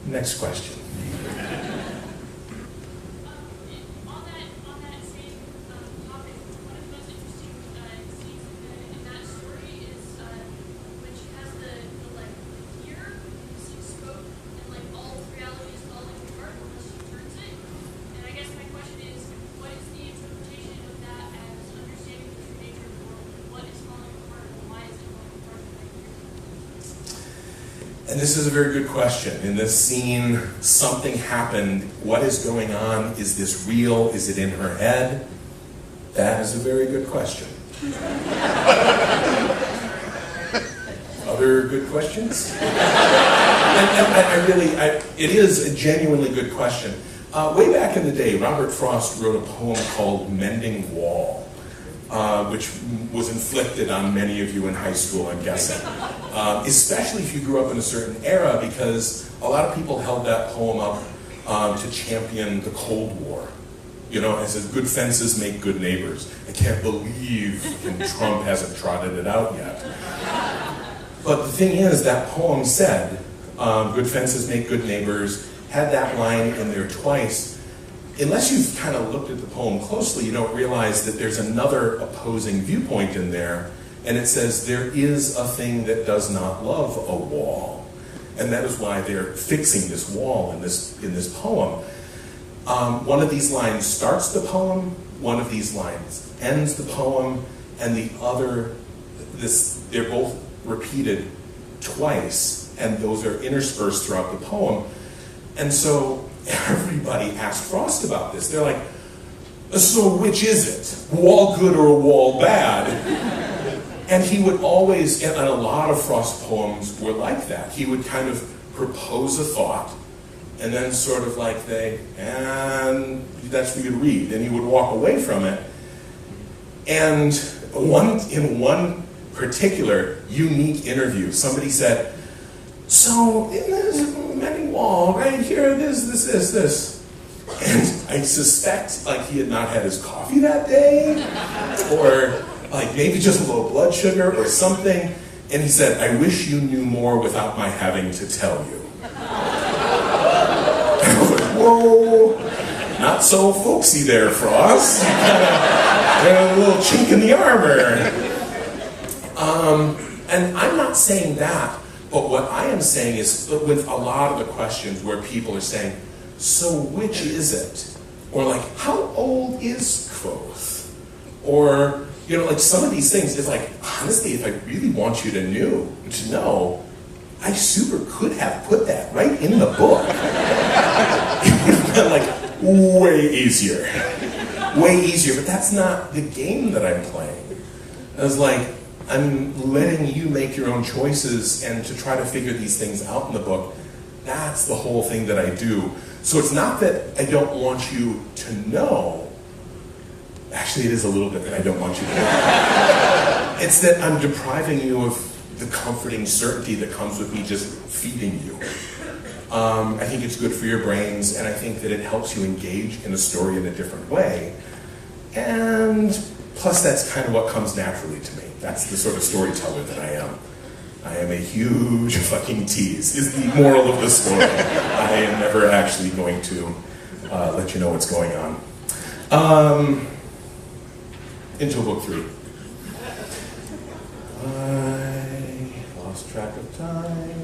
Next question. And this is a very good question. In this scene, something happened. What is going on? Is this real? Is it in her head? That is a very good question. Other good questions? It is a genuinely good question. Way back in the day, Robert Frost wrote a poem called Mending Wall, which was inflicted on many of you in high school, I'm guessing. Especially if you grew up in a certain era, because a lot of people held that poem up to champion the Cold War. You know, it says, good fences make good neighbors. I can't believe Trump hasn't trotted it out yet. But the thing is, that poem said, good fences make good neighbors, had that line in there twice. Unless you've kind of looked at the poem closely, you don't realize that there's another opposing viewpoint in there, and it says there is a thing that does not love a wall. And that is why they're fixing this wall in this poem. One of these lines starts the poem, one of these lines ends the poem, and the other, they're both repeated twice, and those are interspersed throughout the poem. And so everybody asked Frost about this. They're like, so which is it? Wall good or wall bad? And he would always, and a lot of Frost poems were like that. He would kind of propose a thought, and then sort of like and that's for you to read. And he would walk away from it. And in one particular unique interview, somebody said, so in this mending wall, right here, this. And I suspect like he had not had his coffee that day, or like maybe just a low blood sugar or something. And he said, I wish you knew more without my having to tell you. And I was like, whoa, not so folksy there, Frost. A little chink in the armor. And I'm not saying that, but what I am saying is with a lot of the questions where people are saying, so which is it? Or like, how old is Quoth? Or, you know, like some of these things, it's like, honestly, if I really want you to know, I super could have put that right in the book. It would have been like way easier, but that's not the game that I'm playing. I was like, I'm letting you make your own choices and to try to figure these things out in the book. That's the whole thing that I do. So it's not that I don't want you to know. Actually, it is a little bit that I don't want you to know. It's that I'm depriving you of the comforting certainty that comes with me just feeding you. I think it's good for your brains, and I think that it helps you engage in a story in a different way. And plus, that's kind of what comes naturally to me. That's the sort of storyteller that I am. I am a huge fucking tease, is the moral of the story. I am never actually going to let you know what's going on. Into book 3. I lost track of time.